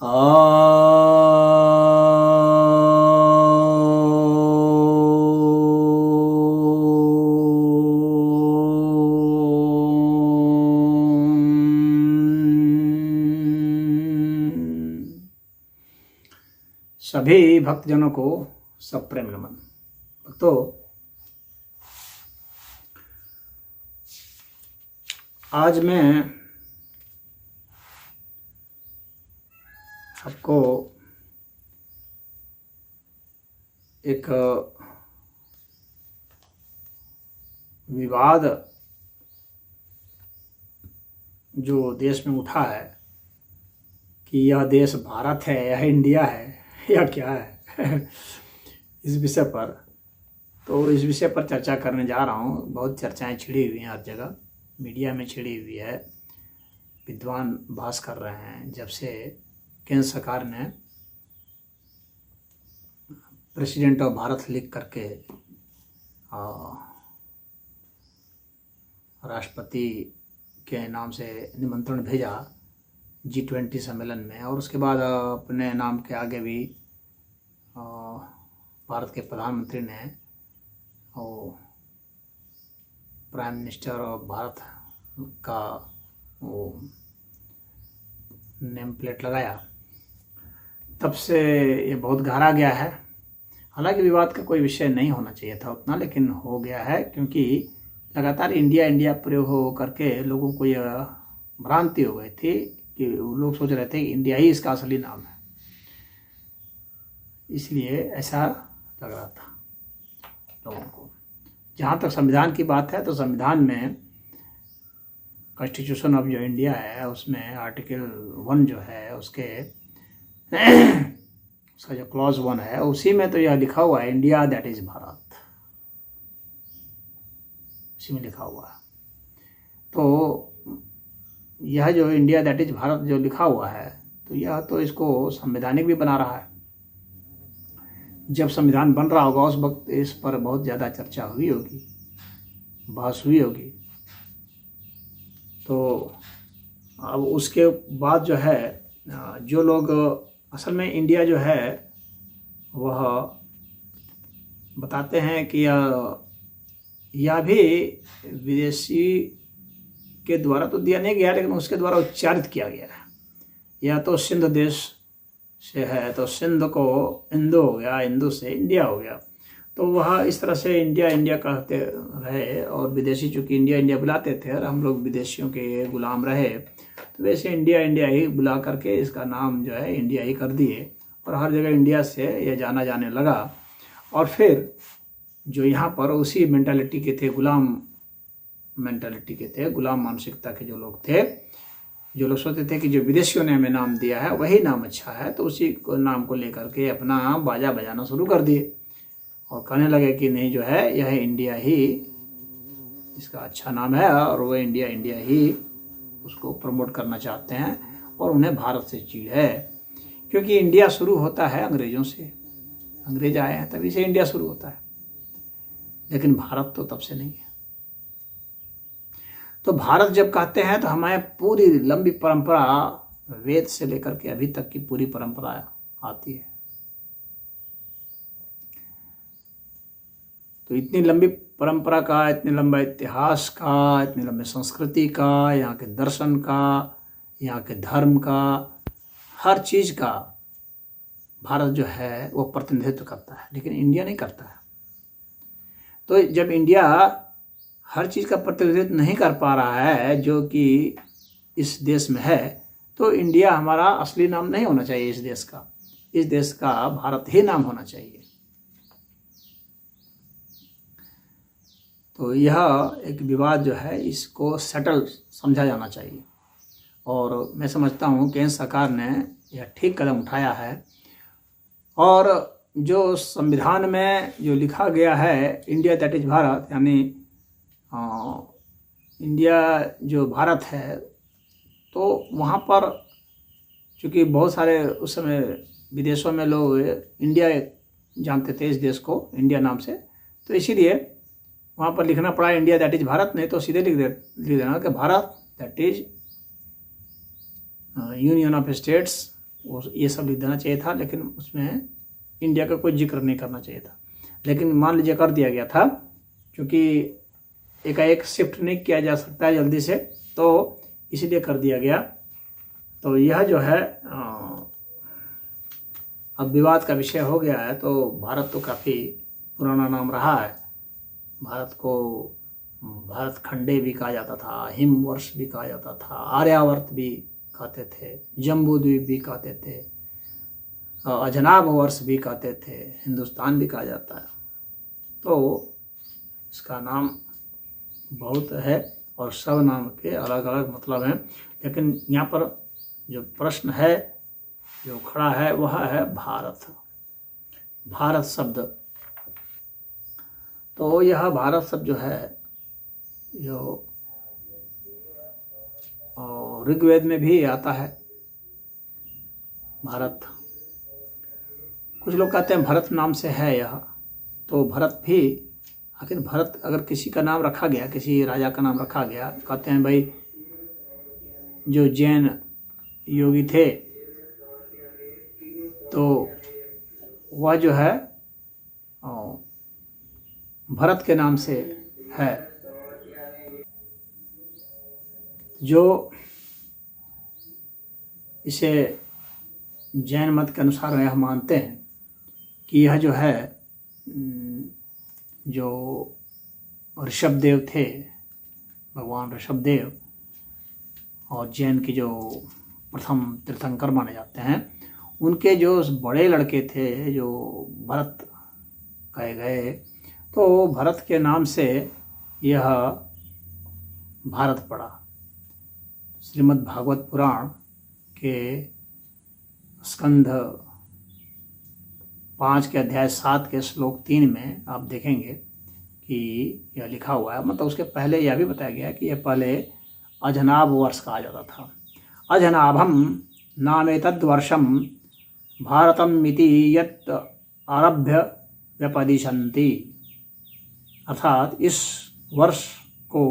सभी भक्तजनों को सप्रेम नमन। भक्तों, आज मैं आपको एक विवाद जो देश में उठा है कि यह देश भारत है या इंडिया है या क्या है इस विषय पर चर्चा करने जा रहा हूँ। बहुत चर्चाएं छिड़ी हुई हैं, हर जगह मीडिया में छिड़ी हुई है। विद्वान बहस कर रहे हैं जब से केंद्र सरकार ने प्रेसिडेंट ऑफ भारत लिख करके राष्ट्रपति के नाम से निमंत्रण भेजा G20 सम्मेलन में, और उसके बाद अपने नाम के आगे भी भारत के प्रधानमंत्री ने प्राइम मिनिस्टर ऑफ भारत का वो नेम प्लेट लगाया। तब से ये बहुत गहरा गया है। हालांकि विवाद का कोई विषय नहीं होना चाहिए था उतना, लेकिन हो गया है क्योंकि लगातार इंडिया इंडिया प्रयोग हो करके लोगों को यह भ्रांति हो गई थी कि लोग सोच रहे थे कि इंडिया ही इसका असली नाम है, इसलिए ऐसा लग रहा था लोगों को। जहाँ तक संविधान की बात है तो संविधान में कॉन्स्टिट्यूशन ऑफ जो इंडिया है उसमें आर्टिकल 1 जो है उसके उसका जो क्लॉज 1 है उसी में तो यह लिखा हुआ है इंडिया दैट इज भारत, उसी में लिखा हुआ है। तो यह जो इंडिया दैट इज भारत जो लिखा हुआ है तो यह तो इसको संवैधानिक भी बना रहा है। जब संविधान बन रहा होगा उस वक्त इस पर बहुत ज़्यादा चर्चा हुई होगी, बहस हुई होगी। तो अब उसके बाद जो है जो लोग असल में इंडिया जो है वह बताते हैं कि यह भी विदेशी के द्वारा तो दिया नहीं गया, लेकिन उसके द्वारा उच्चारित किया गया है। या तो सिंध देश से है तो सिंध को इंदो हो गया, इंदो से इंडिया हो गया। तो वह इस तरह से इंडिया इंडिया कहते रहे, और विदेशी चूँकि इंडिया इंडिया बुलाते थे और हम लोग विदेशियों के गुलाम रहे, तो वैसे इंडिया इंडिया ही बुला करके इसका नाम जो है इंडिया ही कर दिए, और हर जगह इंडिया से यह जाना जाने लगा। और फिर जो यहाँ पर उसी मेंटालिटी के थे, गुलाम मेंटालिटी के थे, गुलाम मानसिकता के जो लोग थे, जो लोग सोचते थे कि जो विदेशियों ने हमें नाम दिया है वही नाम अच्छा है, तो उसी को नाम को लेकर के अपना बाजा बजाना शुरू कर दिए और कहने लगे कि नहीं जो है यह इंडिया ही इसका अच्छा नाम है, और वह इंडिया इंडिया ही उसको प्रमोट करना चाहते हैं, और उन्हें भारत से चीड़ है। क्योंकि इंडिया शुरू होता है अंग्रेज़ों से, अंग्रेज आए हैं तभी से इंडिया शुरू होता है, लेकिन भारत तो तब से नहीं है। तो भारत जब कहते हैं तो हमारे पूरी लंबी परंपरा, वेद से लेकर के अभी तक की पूरी परंपरा आती है। तो इतनी लंबी परंपरा का, इतने लंबा इतिहास का, इतनी लंबी संस्कृति का, यहाँ के दर्शन का, यहाँ के धर्म का, हर चीज़ का भारत जो है वो प्रतिनिधित्व करता है, लेकिन इंडिया नहीं करता है। तो जब इंडिया हर चीज़ का प्रतिनिधित्व नहीं कर पा रहा है जो कि इस देश में है, तो इंडिया हमारा असली नाम नहीं होना चाहिए। इस देश का भारत ही नाम होना चाहिए। तो यह एक विवाद जो है इसको सेटल समझा जाना चाहिए, और मैं समझता हूँ केंद्र सरकार ने यह ठीक कदम उठाया है। और जो संविधान में जो लिखा गया है इंडिया दैट इज भारत, यानी इंडिया जो भारत है, तो वहाँ पर चूँकि बहुत सारे उस समय विदेशों में लोग इंडिया जानते थे, इस देश को इंडिया नाम से, तो इसीलिए वहाँ पर लिखना पड़ा इंडिया दैट इज भारत, नहीं तो सीधे लिख देना कि Bharat that is union of states ये सब लिख देना चाहिए था, लेकिन उसमें इंडिया का कोई जिक्र नहीं करना चाहिए था। लेकिन मान लीजिए कर दिया गया था, क्योंकि एकाएक शिफ्ट नहीं किया जा सकता है जल्दी से, तो इसलिए कर दिया गया। तो यह जो है अब विवाद का विषय हो गया है। तो भारत तो काफ़ी पुराना नाम रहा है। भारत को भारत खंडे भी कहा जाता था, हिमवर्ष भी कहा जाता था, आर्यावर्त भी कहते थे, जम्बूद्वीप भी कहते थे, अजनाब वर्ष भी कहते थे, हिंदुस्तान भी कहा जाता है। तो इसका नाम बहुत है और सब नाम के अलग अलग मतलब हैं। लेकिन यहाँ पर जो प्रश्न है जो खड़ा है वह है भारत, भारत शब्द। तो यह भारत शब्द जो है जो ऋग्वेद में भी आता है भारत। कुछ लोग कहते हैं भरत नाम से है यह। तो भरत भी, आखिर भरत अगर किसी का नाम रखा गया, किसी राजा का नाम रखा गया, कहते हैं भाई जो जैन योगी थे तो वह जो है भरत के नाम से है। जो इसे जैन मत के अनुसार यह मानते हैं कि यह जो है जो ऋषभदेव थे, भगवान ऋषभदेव, और जैन के जो प्रथम तीर्थंकर माने जाते हैं, उनके जो बड़े लड़के थे जो भरत कहे गए, तो भरत के नाम से यह भारत पड़ा। श्रीमद् भागवत पुराण के स्कंध 5 के अध्याय 7 के श्लोक 3 में आप देखेंगे कि यह लिखा हुआ है। मतलब उसके पहले यह भी बताया गया कि यह पहले अजनाब वर्ष कहा जाता था। अजनाभम नामेतद् वर्षम भारतम इति यत् आरभ्य व्यपदिशन्ति, अर्थात इस वर्ष को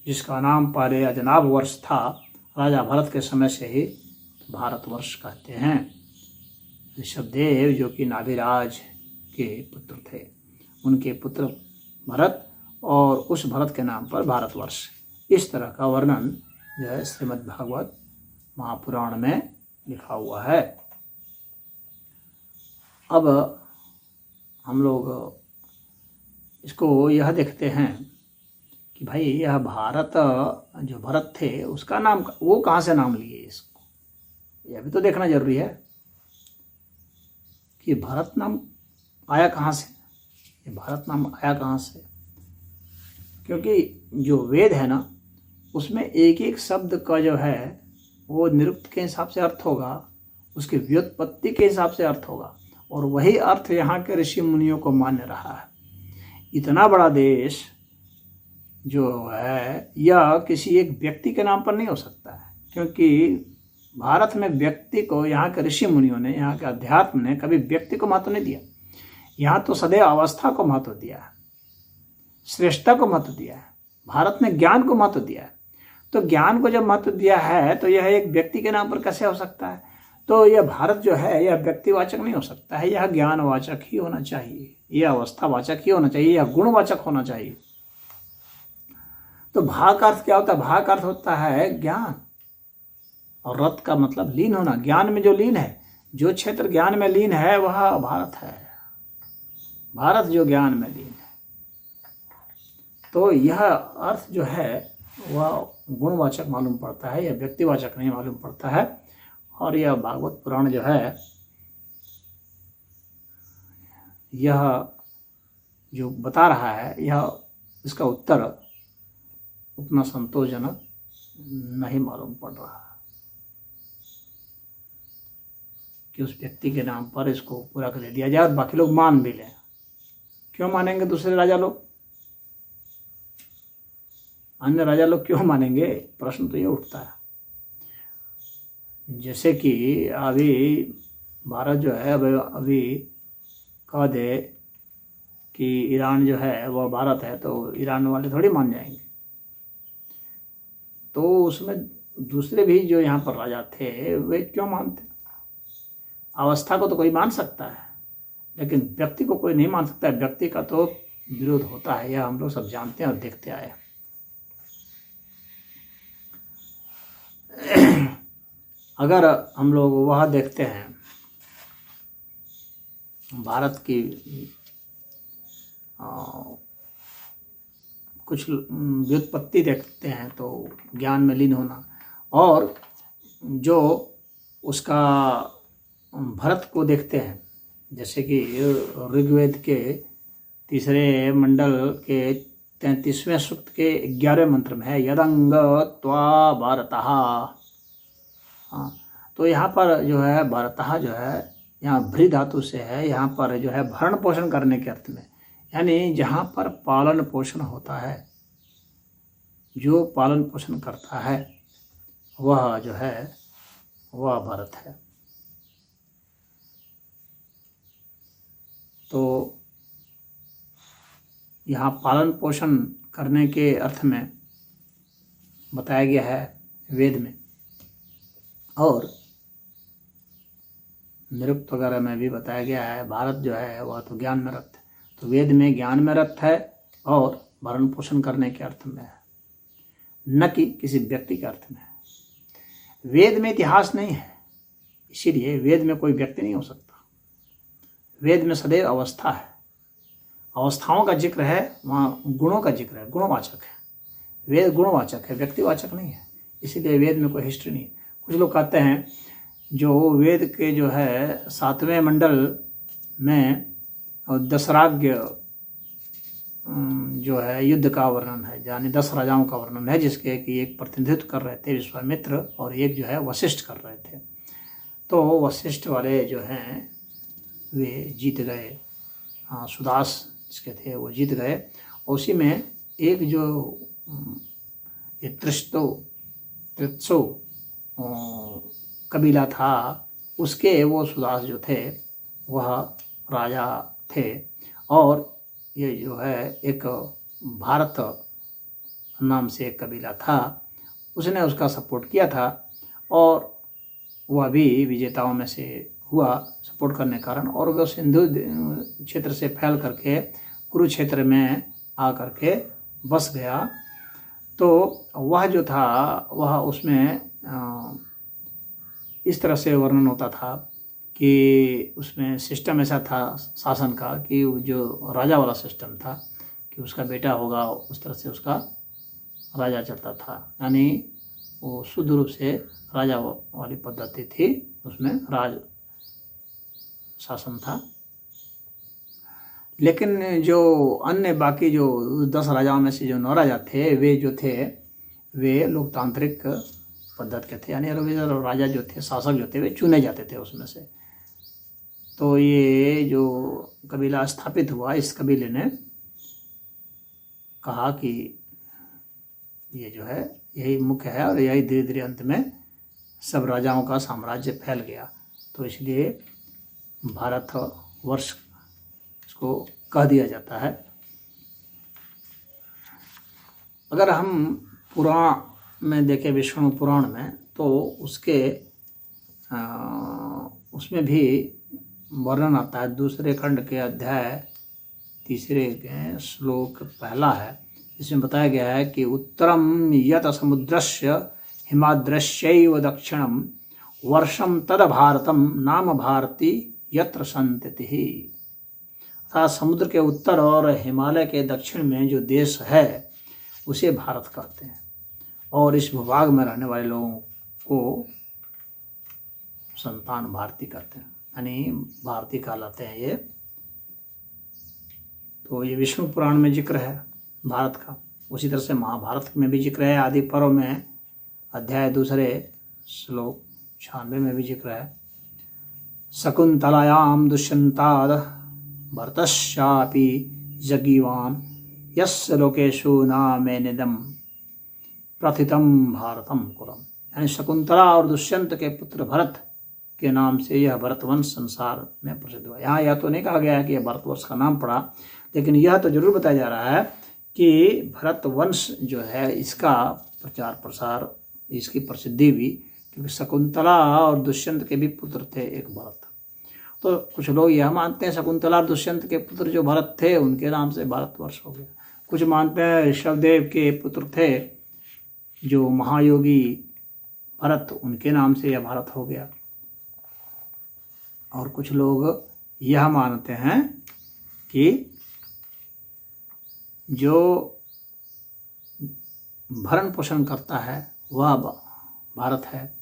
जिसका नाम पहले अजनाब वर्ष था, राजा भरत के समय से ही भारतवर्ष कहते हैं। ऋषभदेव जो कि नाभिराज के पुत्र थे, उनके पुत्र भरत, और उस भरत के नाम पर भारतवर्ष। इस तरह का वर्णन जो है श्रीमद् भागवत महापुराण में लिखा हुआ है। अब हम लोग इसको यह देखते हैं कि भाई यह भारत जो भरत थे उसका नाम वो कहाँ से नाम लिए, इसको यह भी तो देखना जरूरी है कि भारत नाम आया कहाँ से, ये भारत नाम आया कहाँ से। क्योंकि जो वेद है ना, उसमें एक एक शब्द का जो है वो निरुक्त के हिसाब से अर्थ होगा, उसकी व्युत्पत्ति के हिसाब से अर्थ होगा, और वही अर्थ यहाँ के ऋषि मुनियों को मान्य रहा है। इतना बड़ा देश जो है यह किसी एक व्यक्ति के नाम पर नहीं हो सकता है, क्योंकि भारत में व्यक्ति को, यहाँ के ऋषि मुनियों ने, यहाँ के अध्यात्म ने कभी व्यक्ति को महत्व नहीं दिया। यहाँ तो सदैव अवस्था को महत्व दिया है, श्रेष्ठता को महत्व दिया है। भारत ने ज्ञान को महत्व दिया है। तो ज्ञान को जब महत्व दिया है तो यह एक व्यक्ति के नाम पर कैसे हो सकता है। तो यह भारत जो है यह व्यक्तिवाचक नहीं हो सकता है, यह ज्ञानवाचक ही होना चाहिए, यह अवस्थावाचक ही होना चाहिए, यह गुणवाचक होना चाहिए। तो भाग का अर्थ क्या होता है? भाग का अर्थ होता है ज्ञान, और रत का मतलब लीन होना। ज्ञान में जो लीन है, जो क्षेत्र ज्ञान में लीन है वह भारत है। भारत जो ज्ञान में लीन है, तो यह अर्थ जो है वह गुणवाचक मालूम पड़ता है, यह व्यक्तिवाचक नहीं मालूम पड़ता है। और यह भागवत पुराण जो है यह जो बता रहा है, यह इसका उत्तर उतना संतोषजनक नहीं मालूम पड़ रहा है कि उस व्यक्ति के नाम पर इसको पूरा कर दिया जाए और बाकी लोग मान भी लें। क्यों मानेंगे दूसरे राजा लोग? अन्य राजा लोग क्यों मानेंगे? प्रश्न तो ये उठता है। जैसे कि अभी भारत जो है अभी कह दे कि ईरान जो है वह भारत है, तो ईरान वाले थोड़ी मान जाएंगे। तो उसमें दूसरे भी जो यहाँ पर राजा थे वे क्यों मानते? अवस्था को तो कोई मान सकता है, लेकिन व्यक्ति को कोई नहीं मान सकता है। व्यक्ति का तो विरोध होता है, यह हम लोग सब जानते हैं और देखते आए हैं। अगर हम लोग वह देखते हैं, भारत की कुछ व्युत्पत्ति देखते हैं तो ज्ञान में लीन होना, और जो उसका भरत को देखते हैं, जैसे कि ऋग्वेद के 3 मंडल के 33वें सूक्त के 11वें मंत्र में है यदंग त्वा भारतः। हाँ, तो यहाँ पर जो है भारतः जो है यहाँ भ्री धातु से है, यहाँ पर जो है भरण पोषण करने के अर्थ में, यानी जहाँ पर पालन पोषण होता है, जो पालन पोषण करता है वह जो है वह भारत है। तो यहाँ पालन पोषण करने के अर्थ में बताया गया है वेद में, और निरुक्त वगैरह में भी बताया गया है। भारत जो है वह तो ज्ञान में रत है, तो वेद में ज्ञान में रत है और भरण पोषण करने के अर्थ में है, न कि किसी व्यक्ति के अर्थ में है। वेद में इतिहास नहीं है, इसीलिए वेद में कोई व्यक्ति नहीं हो सकता। वेद में सदैव अवस्था है, अवस्थाओं का जिक्र है, वहाँ गुणों का जिक्र है, गुणवाचक है। वेद गुणवाचक है, व्यक्तिवाचक नहीं है, इसीलिए वेद में कोई हिस्ट्री नहीं है। कुछ लोग कहते हैं जो वेद के जो है 7वें मंडल में दशराज्य जो है युद्ध का वर्णन है, यानी 10 राजाओं का वर्णन है, जिसके कि एक प्रतिनिधित्व कर रहे थे विश्वामित्र और एक जो है वशिष्ठ कर रहे थे। तो वशिष्ठ वाले जो हैं वे जीत गए, सुदास जिसके थे वो जीत गए। उसी में एक जो त्रित्सो कबीला था, उसके वो सुदास जो थे वह राजा थे, और ये जो है एक भारत नाम से एक कबीला था, उसने उसका सपोर्ट किया था, और वह भी विजेताओं में से हुआ सपोर्ट करने के कारण, और वह सिंधु क्षेत्र से फैल करके कुरुक्षेत्र में आ करके बस गया। तो वह जो था वह उसमें इस तरह से वर्णन होता था कि उसमें सिस्टम ऐसा था शासन का कि जो राजा वाला सिस्टम था कि उसका बेटा होगा, उस तरह से उसका राजा चलता था, यानी वो शुद्ध रूप से राजा वाली पद्धति थी, उसमें राज शासन था। लेकिन जो अन्य बाकी जो 10 राजाओं में से जो 9 राजा थे, वे जो थे वे लोकतांत्रिक पद्धति के थे, यानी राजा जो थे, शासक जो थे, वे चुने जाते थे उसमें से। तो ये जो कबीला स्थापित हुआ, इस कबीले ने कहा कि ये जो है यही मुख्य है, और यही धीरे धीरे अंत में सब राजाओं का साम्राज्य फैल गया। तो इसलिए भारत वर्ष इसको कह दिया जाता है। अगर हम पुराण में देखें, विष्णु पुराण में, तो उसमें भी वर्णन आता है। 2 खंड के अध्याय 3 श्लोक पहला है, इसमें बताया गया है कि उत्तरम यत समुद्रस्य हिमाद्रश्यैव दक्षिणम वर्षम तद भारतम नाम भारती यत्र संततिः। अर्थात समुद्र के उत्तर और हिमालय के दक्षिण में जो देश है उसे भारत कहते हैं, और इस भूभाग में रहने वाले लोगों को संतान भारती कहते हैं, यानी भारती कहलाते हैं ये। तो ये विष्णु पुराण में जिक्र है भारत का। उसी तरह से महाभारत में भी जिक्र है, आदि पर्व में अध्याय 2 श्लोक 96 में भी जिक्र है। शकुंतलायां दुष्यंताद भरतश्चापि जगीवान यस्य लोकेषु नामेनिदं प्रथितम भारतम कुलम। यानी शकुंतला और दुष्यंत के पुत्र भरत के नाम से यह भरतवंश संसार में प्रसिद्ध हुआ। यहाँ यह तो नहीं कहा गया है कि यह भारतवर्ष का नाम पड़ा, लेकिन यह तो जरूर बताया जा रहा है कि भरतवंश जो है इसका प्रचार प्रसार, इसकी प्रसिद्धि हुई, क्योंकि शकुंतला और दुष्यंत के भी पुत्र थे एक भरत। तो कुछ लोग यह मानते हैं शकुंतला और दुष्यंत के पुत्र जो भरत थे उनके नाम से भारतवर्ष हो गया। कुछ मानते हैं ऋषभदेव के पुत्र थे जो महायोगी भरत, उनके नाम से यह भारत हो गया। और कुछ लोग यह मानते हैं कि जो भरण पोषण करता है वह भारत है।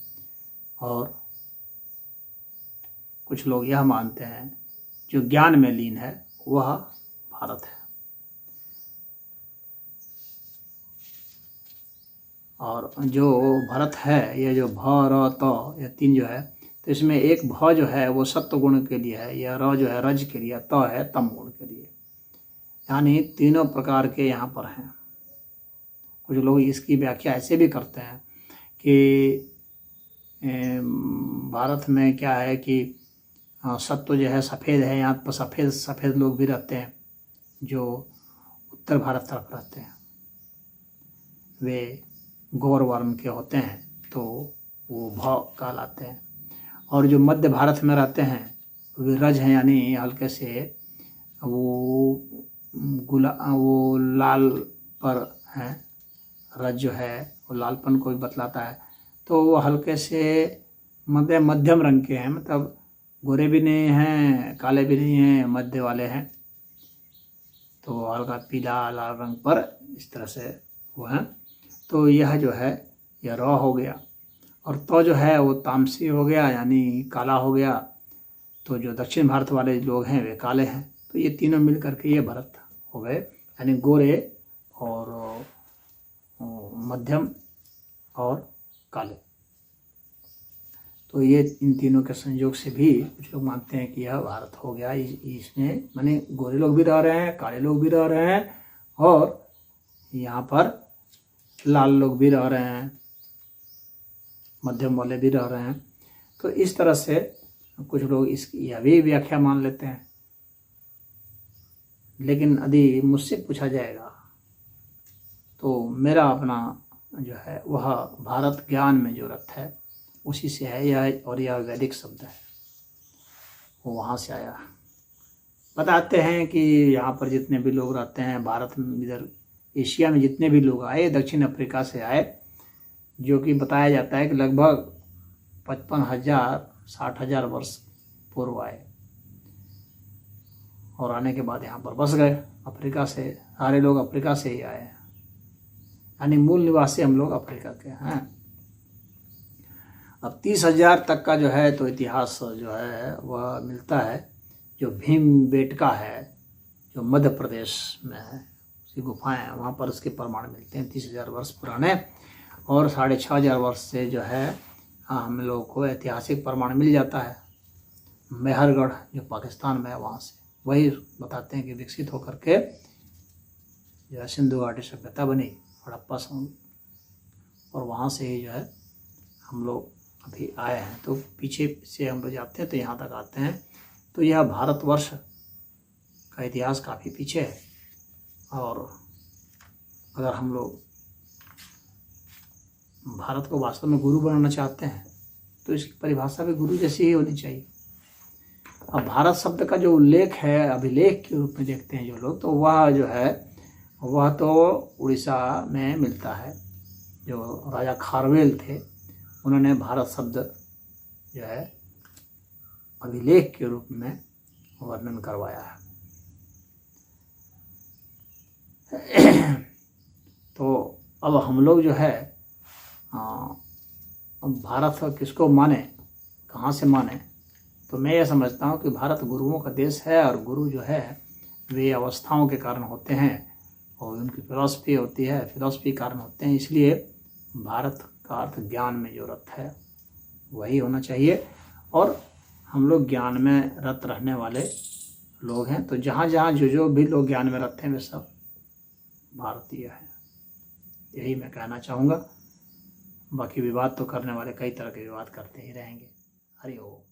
और कुछ लोग यह मानते हैं जो ज्ञान में लीन है वह भारत है। और जो भरत है, ये जो भ र त, ये तीन जो है, तो इसमें एक भ जो है वो सत्व गुण के लिए है, यह र जो है रज के लिए, त है तम गुण के लिए, यानी तीनों प्रकार के यहाँ पर हैं। कुछ लोग इसकी व्याख्या ऐसे भी करते हैं कि भारत में क्या है कि सत्व जो है सफ़ेद है, यहाँ पर सफ़ेद लोग भी रहते हैं जो उत्तर भारत तरफ रहते हैं, वे गौर वर्ण के होते हैं तो वो भ कहलाते हैं। और जो मध्य भारत में रहते हैं वे रज हैं, यानी हल्के से वो लाल पर हैं। रज जो है वो लालपन को भी बतलाता है, तो वो हल्के से मध्यम रंग के हैं, मतलब गोरे भी नहीं हैं काले भी नहीं हैं, मध्य वाले हैं। तो हल्का पीला लाल रंग पर इस तरह से वो हैं। तो यह जो है यह र हो गया। और तो जो है वो तामसी हो गया, यानी काला हो गया। तो जो दक्षिण भारत वाले लोग हैं वे काले हैं। तो ये तीनों मिल करके ये भारत हो गए, यानी गोरे और मध्यम और काले। तो ये इन तीनों के संयोग से भी कुछ लोग मानते हैं कि यह भारत हो गया। इसमें माने गोरे लोग भी रह रहे हैं, काले लोग भी रह रहे हैं और यहाँ पर लाल लोग भी रह रहे हैं, मध्यम वाले भी रह रहे हैं। तो इस तरह से कुछ लोग इसकी यह भी व्याख्या मान लेते हैं। लेकिन यदि मुझसे पूछा जाएगा तो मेरा अपना जो है वह भारत ज्ञान में जो रथ है उसी से है यह, और यह वैदिक शब्द है, वो वहाँ से आया। बताते हैं कि यहाँ पर जितने भी लोग रहते हैं भारत में, इधर एशिया में जितने भी लोग आए दक्षिण अफ्रीका से आए, जो कि बताया जाता है कि लगभग 55,000-60,000 वर्ष पूर्व आए और आने के बाद यहाँ पर बस गए। अफ्रीका से सारे लोग अफ्रीका से ही आए, यानी मूल निवासी हम लोग अफ्रीका के हैं। अब 30,000 तक का जो है तो इतिहास जो है वह मिलता है, जो भीमबेटका है जो मध्य प्रदेश में है, उसकी गुफाएं हैं, वहाँ पर उसके प्रमाण मिलते हैं 30,000 वर्ष पुराने। और 6,500 वर्ष से जो है हम लोग को ऐतिहासिक प्रमाण मिल जाता है। मेहरगढ़ जो पाकिस्तान में है वहाँ से वही बताते हैं कि विकसित होकर के जो है सिंधु घाटी सभ्यता बनी, हड़प्पा समुद्र, और वहाँ से ही जो है हम लोग अभी आए हैं। तो पीछे से हम लोग जाते हैं तो यहाँ तक आते हैं। तो यह भारतवर्ष का इतिहास काफ़ी पीछे है। और अगर हम लोग भारत को वास्तव में गुरु बनाना चाहते हैं तो इसकी परिभाषा भी गुरु जैसी ही होनी चाहिए। अब भारत शब्द का जो उल्लेख है अभिलेख के रूप में देखते हैं जो लोग, तो वह जो है वह तो उड़ीसा में मिलता है। जो राजा खारवेल थे उन्होंने भारत शब्द जो है अभिलेख के रूप में वर्णन करवाया है। तो अब हम लोग जो है भारत किसको माने, कहाँ से माने, तो मैं ये समझता हूँ कि भारत गुरुओं का देश है। और गुरु जो है वे अवस्थाओं के कारण होते हैं और उनकी फिलॉसफी होती है, फिलॉसफी कारण होते हैं। इसलिए भारत का अर्थ ज्ञान में जो रत है वही होना चाहिए। और हम लोग ज्ञान में रत रहने वाले लोग हैं। तो जहाँ जहाँ जो भी लोग ज्ञान में रत हैं वे सब भारतीय हैं, यही मैं कहना चाहूँगा। बाकी विवाद तो करने वाले कई तरह के विवाद करते ही रहेंगे। हरि ओम।